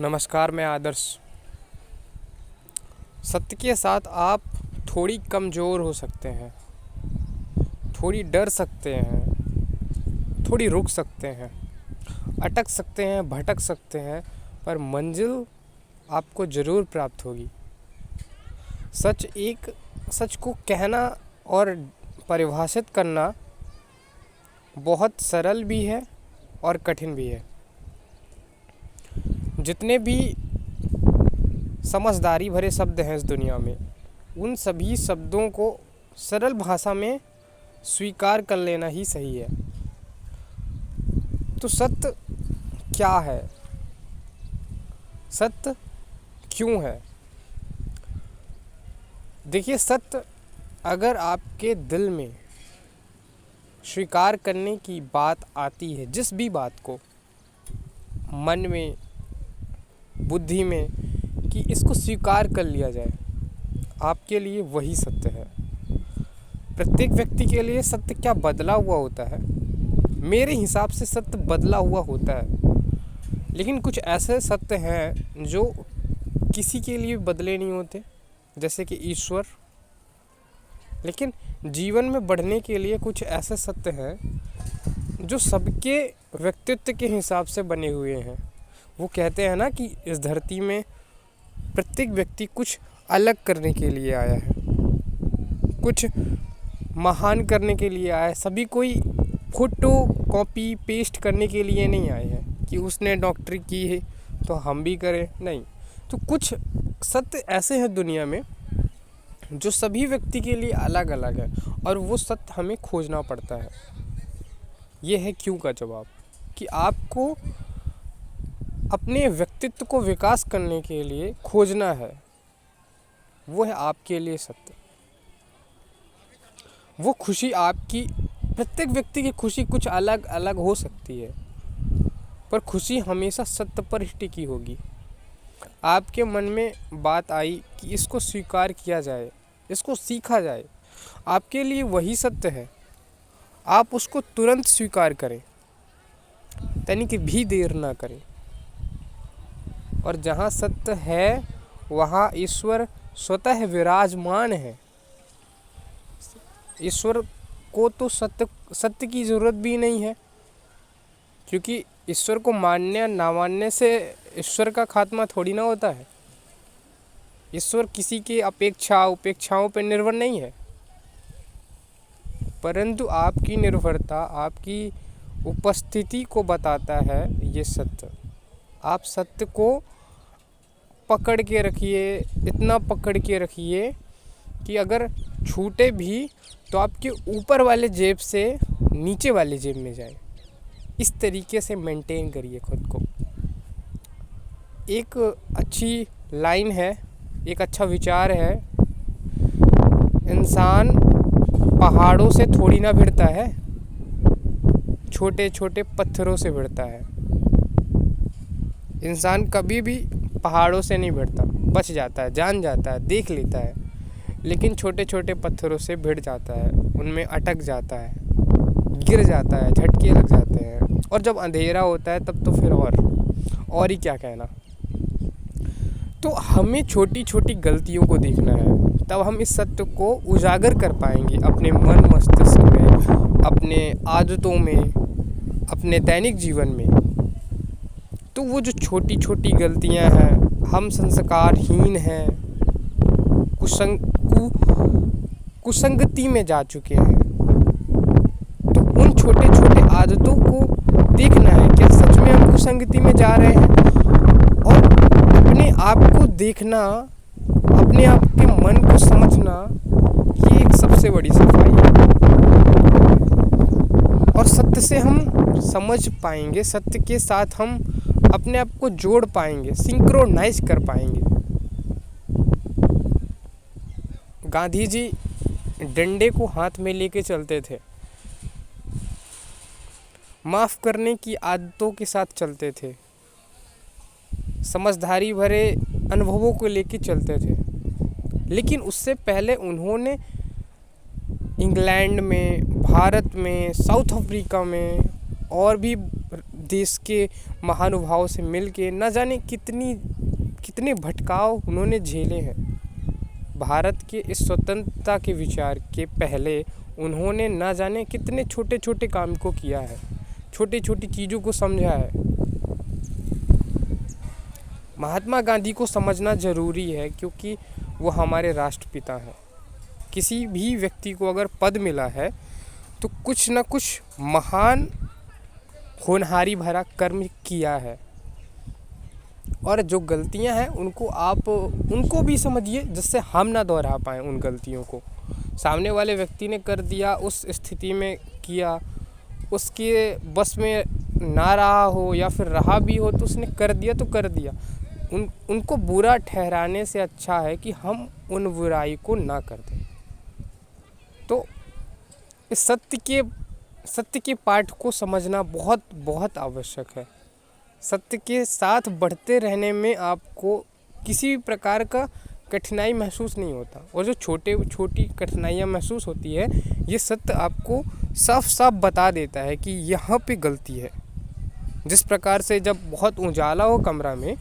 नमस्कार, मैं आदर्श। सत्य के साथ आप थोड़ी कमज़ोर हो सकते हैं, थोड़ी डर सकते हैं, थोड़ी रुक सकते हैं, अटक सकते हैं, भटक सकते हैं, पर मंजिल आपको ज़रूर प्राप्त होगी। सच को कहना और परिभाषित करना बहुत सरल भी है और कठिन भी है। जितने भी समझदारी भरे शब्द हैं इस दुनिया में, उन सभी शब्दों को सरल भाषा में स्वीकार कर लेना ही सही है। तो सत्य क्या है? सत्य क्यों है? देखिए, सत्य अगर आपके दिल में स्वीकार करने की बात आती है, जिस भी बात को मन में, बुद्धि में, कि इसको स्वीकार कर लिया जाए, आपके लिए वही सत्य है। प्रत्येक व्यक्ति के लिए सत्य क्या बदला हुआ होता है? मेरे हिसाब से सत्य बदला हुआ होता है, लेकिन कुछ ऐसे सत्य हैं जो किसी के लिए बदले नहीं होते, जैसे कि ईश्वर। लेकिन जीवन में बढ़ने के लिए कुछ ऐसे सत्य हैं जो सबके व्यक्तित्व के हिसाब से बने हुए हैं। वो कहते हैं ना कि इस धरती में प्रत्येक व्यक्ति कुछ अलग करने के लिए आया है, कुछ महान करने के लिए आया है। सभी कोई फोटो कॉपी पेस्ट करने के लिए नहीं आए हैं कि उसने डॉक्टरी की है तो हम भी करें, नहीं। तो कुछ सत्य ऐसे हैं दुनिया में जो सभी व्यक्ति के लिए अलग अलग है, और वो सत्य हमें खोजना पड़ता है। ये है क्यों का जवाब, कि आपको अपने व्यक्तित्व को विकास करने के लिए खोजना है। वो है आपके लिए सत्य। वो खुशी आपकी, प्रत्येक व्यक्ति की खुशी कुछ अलग अलग हो सकती है, पर खुशी हमेशा सत्य पर ही टिकी होगी। आपके मन में बात आई कि इसको स्वीकार किया जाए, इसको सीखा जाए, आपके लिए वही सत्य है। आप उसको तुरंत स्वीकार करें, तनिक भी देर ना करें। और जहाँ सत्य है वहाँ ईश्वर स्वतः विराजमान है। ईश्वर को तो सत्य की ज़रूरत भी नहीं है, क्योंकि ईश्वर को मानने ना मानने से ईश्वर का खात्मा थोड़ी ना होता है। ईश्वर किसी के उपेक्षाओं पर निर्भर नहीं है, परंतु आपकी निर्भरता, आपकी उपस्थिति को बताता है ये सत्य। आप सत्य को पकड़ के रखिए, इतना पकड़ के रखिए कि अगर छूटे भी तो आपके ऊपर वाले जेब से नीचे वाले जेब में जाए। इस तरीके से मेंटेन करिए खुद को। एक अच्छी लाइन है, एक अच्छा विचार है, इंसान पहाड़ों से थोड़ी ना भिड़ता है, छोटे छोटे पत्थरों से भिड़ता है। इंसान कभी भी पहाड़ों से नहीं भिड़ता, बच जाता है, जान जाता है, देख लेता है, लेकिन छोटे छोटे पत्थरों से भिड़ जाता है, उनमें अटक जाता है, गिर जाता है, झटके लग जाते हैं, और जब अंधेरा होता है तब तो फिर और ही क्या कहना। तो हमें छोटी छोटी गलतियों को देखना है, तब हम इस सत्य को उजागर कर पाएंगे अपने मन मस्तिष्क में, अपने आदतों में, अपने दैनिक जीवन में। तो वो जो छोटी छोटी गलतियां हैं, हम संस्कारहीन हैं, कुसंगति में जा चुके हैं, तो उन छोटे छोटे आदतों को देखना है, क्या सच में हम कुसंगति में जा रहे हैं? और अपने आप को देखना, अपने आप के मन को समझना, ये एक सबसे बड़ी सफाई है। और सत्य से हम समझ पाएंगे, सत्य के साथ हम अपने आप को जोड़ पाएंगे, सिंक्रोनाइज कर पाएंगे। गांधी जी डंडे को हाथ में लेके चलते थे, माफ़ करने की आदतों के साथ चलते थे, समझदारी भरे अनुभवों को लेके चलते थे। लेकिन उससे पहले उन्होंने इंग्लैंड में, भारत में, साउथ अफ्रीका में और भी देश के महानुभावों से मिल के न जाने कितने भटकाव उन्होंने झेले हैं। भारत के इस स्वतंत्रता के विचार के पहले उन्होंने न जाने कितने छोटे छोटे काम को किया है, छोटी छोटी चीज़ों को समझा है। महात्मा गांधी को समझना ज़रूरी है क्योंकि वो हमारे राष्ट्रपिता हैं। किसी भी व्यक्ति को अगर पद मिला है तो कुछ न कुछ महान होनहारी भरा कर्म किया है, और जो गलतियां हैं उनको भी समझिए जिससे हम ना दोहरा पाएँ उन गलतियों को। सामने वाले व्यक्ति ने कर दिया, उस स्थिति में किया, उसके बस में ना रहा हो या फिर रहा भी हो तो उसने कर दिया तो कर दिया। उनको बुरा ठहराने से अच्छा है कि हम उन बुराई को ना कर दें। तो इस सत्य के पाठ को समझना बहुत बहुत आवश्यक है। सत्य के साथ बढ़ते रहने में आपको किसी भी प्रकार का कठिनाई महसूस नहीं होता, और जो छोटी कठिनाइयाँ महसूस होती है ये सत्य आपको साफ साफ बता देता है कि यहाँ पे गलती है। जिस प्रकार से जब बहुत उजाला हो कमरा में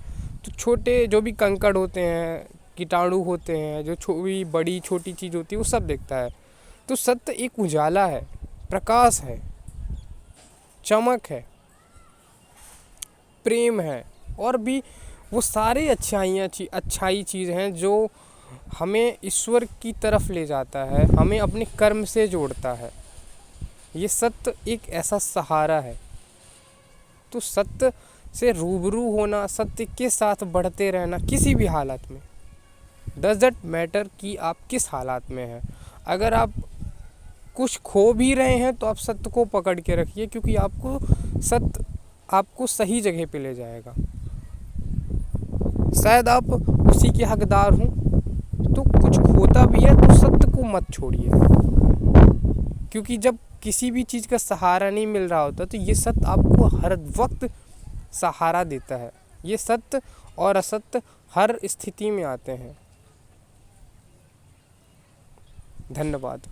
तो छोटे जो भी कंकड़ होते हैं, कीटाणु होते हैं, जो भी बड़ी छोटी चीज़ होती है वो सब दिखता है। तो सत्य एक उजाला है, प्रकाश है, चमक है, प्रेम है, और भी वो सारे अच्छाई चीज़ हैं जो हमें ईश्वर की तरफ ले जाता है, हमें अपने कर्म से जोड़ता है। ये सत्य एक ऐसा सहारा है। तो सत्य से रूबरू होना, सत्य के साथ बढ़ते रहना किसी भी हालत में, डज़न्ट मैटर कि आप किस हालात में हैं। अगर आप कुछ खो भी रहे हैं तो आप सत्य को पकड़ के रखिए, क्योंकि सत्य आपको सही जगह पे ले जाएगा। शायद आप उसी के हकदार हों, तो कुछ खोता भी है तो सत्य को मत छोड़िए, क्योंकि जब किसी भी चीज़ का सहारा नहीं मिल रहा होता तो ये सत्य आपको हर वक्त सहारा देता है। ये सत्य और असत्य हर स्थिति में आते हैं। धन्यवाद।